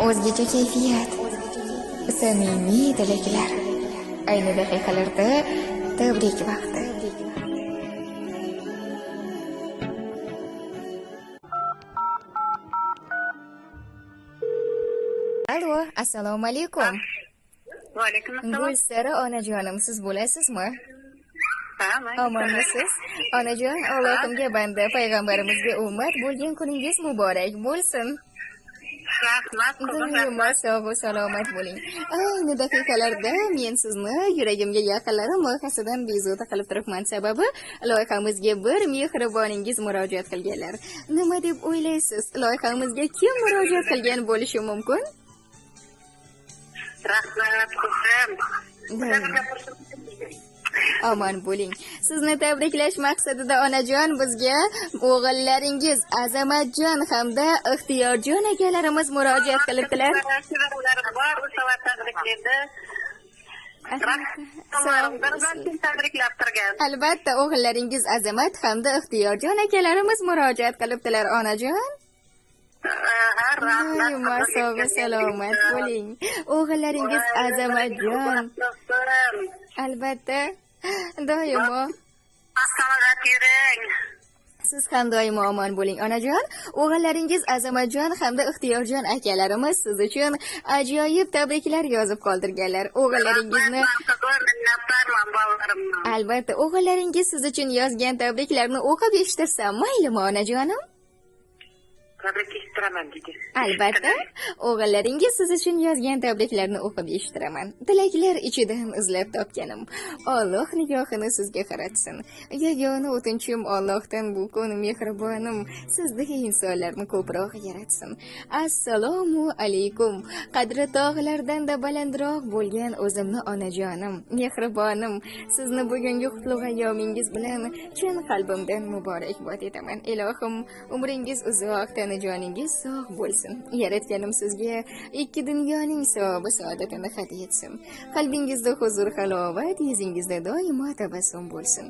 o'zgacha kayfiyat, samimiy tilaklar. Ayni daqiqalarda tabrik vaqti. Alo, assalomu alaykum. Va alaykum assalom. Gulsara onajonim, siz bo'lasizmi? Ha, Omonmisiz? Onajon, Allohimga banda, payg'ambarimizga ummat bo'lgan kuningiz muborak bo'lsin. Rahmat, Doimo sog' va salomat bo'ling. Ayni daqiqalarda men sizni yuragimga yaqinlarim loyihasidan bezovta qilib turibman. Sababi loyihamizga bir mehriboningiz murojaat qilganlar. Nima deb o'ylaysiz? Loyihamizga kim murojaat qilgan bo'lishi mumkin? Rahmat, kuzim. Omon bo'ling. Sizni tabriklash maqsadida onajon bizga o'g'illaringiz Azamatjon hamda Ixtiyorjon akalarimiz murojaat qilibdilar. Albatta, o'g'illaringiz Azamat hamda Ixtiyorjon akalarimiz murojaat qilibdilar onajon. Doimo sog' va salomat bo'ling. O'g'illaringiz Azamatjon. Albatta, doimo. Salomat yuring. Siz ham doimo omon bo'ling onajon. O'g'illaringiz Azamatjon hamda Ixtiyorjon akalarimiz siz uchun ajoyib tabriklar yozib qoldirganlar. O'g'illaringizni albatta, o'g'illaringiz siz uchun yozgan tabriklarni o'qib eshitirsam maylimi onajonim? Tabrik eshitiraman dedi. Albatta, o'g'illaringiz siz uchun yozgan tabriklarni o'qib eshitiraman. Tilaklar ichidan izlab topganim. Alloh nigohini sizga qaratsin. Yagona o'tinchim Allohdan bu kun mehribonim sizga insonlarni ko'proq yaratsin. Assalomu alaykum. Qadri tog'lardan da balandroq bo'lgan o'zimni onajonim, mehribonim. Sizni bugungi qutlug' ayyomingiz bilan chin qalbimdan muborakbod etaman. Ilohim umringiz uzoq, joningiz sog' bo'lsin. Yaratganim sizga ikki dunyoning savobi saodatini hadya etsin. Qalbingizda huzur, halovat, yuzingizda doimo tabassum bo'lsin.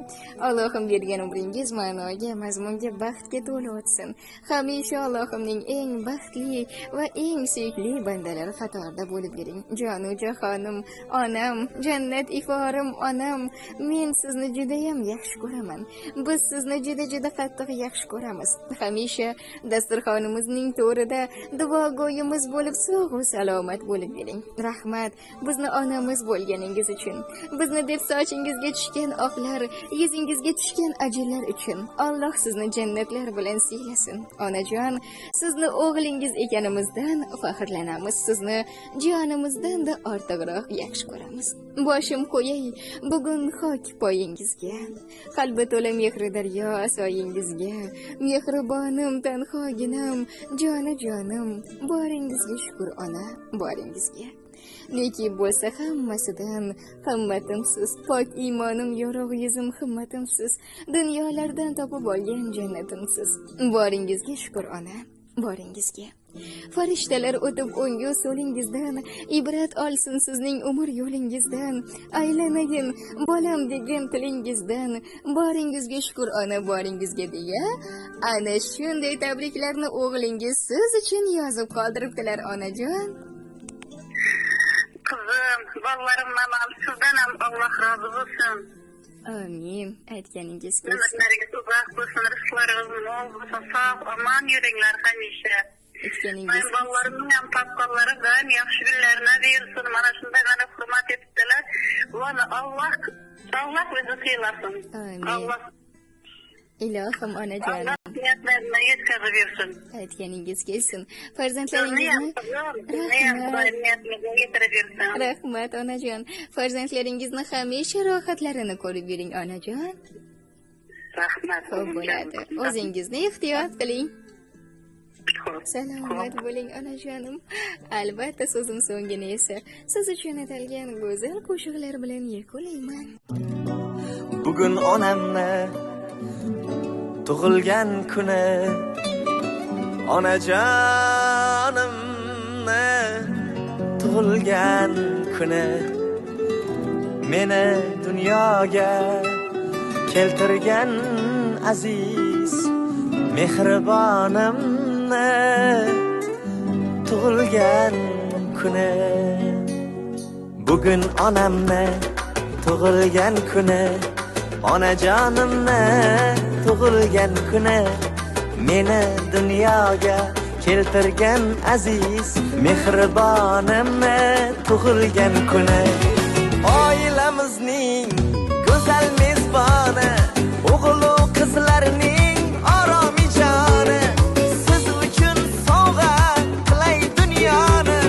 Allohim bergan umringiz ma'noga, mazmunga, baxtga to'la o'tsin. Hamisha Allohimning eng baxtli va eng suyukli bandalari qatorida bo'lib yuring. Jonu jahonim, onam, jannat iforim onam, men sizni juda ham yaxshi ko'raman. Biz sizni juda qattiq yaxshi ko'ramiz. Hamisha dasturxonimizning to'rida duogo'yimiz bo'lib sog' va salomat bo'lib yuring. Rahmat, bizni onamiz bo'lganingiz uchun, bizni deb sochingizga tushgan oqlar, yuzingizga tushgan ajinlar uchun Alloh sizni jannatlar bilan siylasin. Onajon, sizni o'g'lingiz ekanimizdan faxrlanamiz. Sizni jonimizdan da ortiqroq yaxshi ko'ramiz. Boshim qo'yay bugun xok poyingizga, qalbi to'la mehri daryo soyingizga, mehribonim tanhoginam, jonim, boringizga shukr ona, boringizga. Neki bo'lsa hammasidan qimmatimsiz, pok iymonim, yorug' yuzim himmatimsiz, dunyolardan topib olgan jannatimsiz. Boringizga shukr ona, boringizga. Farishtalar o'tib o'ngu so'lingizdan, ibrat olsin sizning umr yo'lingizdan, aylanayin bolam degan tilingizdan, boringizga shukr ona, boringizga deya ana shunday tabriklarni o'g'lingiz siz uchun yozib qoldiribdilar onajon. Qizim, bolalarimdan ham sizdan ham Alloh rozi bo'lsin. Amin. Aytganingiz kelsin. Umrlaringiz uzoq bo'lsin, rizqlaringiz mo'l bo'lsin, sog' omon yuringlar hamisha. Aytganingiz bolalarimning ham topganlari bilan yaxshi kunlarni bersin. Mana shunday mana hurmat etdilar. Valla Alloh o'zi qiylasin. Amin. Ilohim onajon. Alloh niyatlarini yetkazib bersin. Aytganingiz kelsin. Farzandlaringizni rahmat onajon. Farzandlaringizni hamisha rohatlarini ko'rib yuring onajon. Rahmat. Xo'p bo'ladi. O'zingizni ehtiyot qiling. Salomat bo'ling onajonim. Albatta so'zim so'ngini esa siz uchun atalgan go'zal qo'shiqlar bilan yakunlayman. Bugun onamni tug'ilgan kuni, onajonimni tug'ilgan kuni, meni dunyoga keltirgan aziz mehribonimni tug'ilgan tug'ilgan kuni. Bugun onamni tug'ilgan kuni, onajonimni tug'ilgan kuni, meni dunyoga keltirgan aziz mehribonimni tug'ilgan kuni. Oilamizning go'zal mezboni, o'g'il va qizlarning oromijoni, siz uchun sovg'a qilay dunyoni,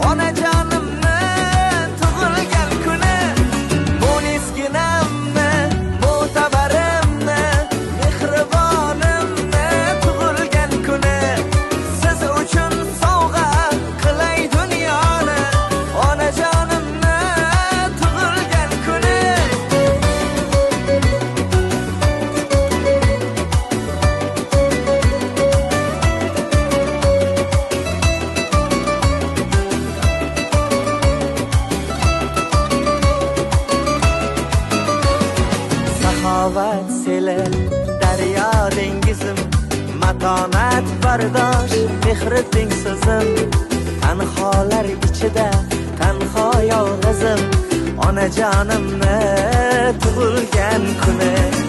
onajonimni tug'ilgan kuni, mo'nisginamni, mo'tabarimni, mehribonimni tug'ilgan kuni, siz uchun sovg'a qilay dunyoni, onajonimni tug'ilgan kuni. Saxovat seli, daryo dengizim, matonat bardosh, mehri teng so'zim, tanholar ichida tanho yolg'izim, onajonimni tug'ilgan kuni.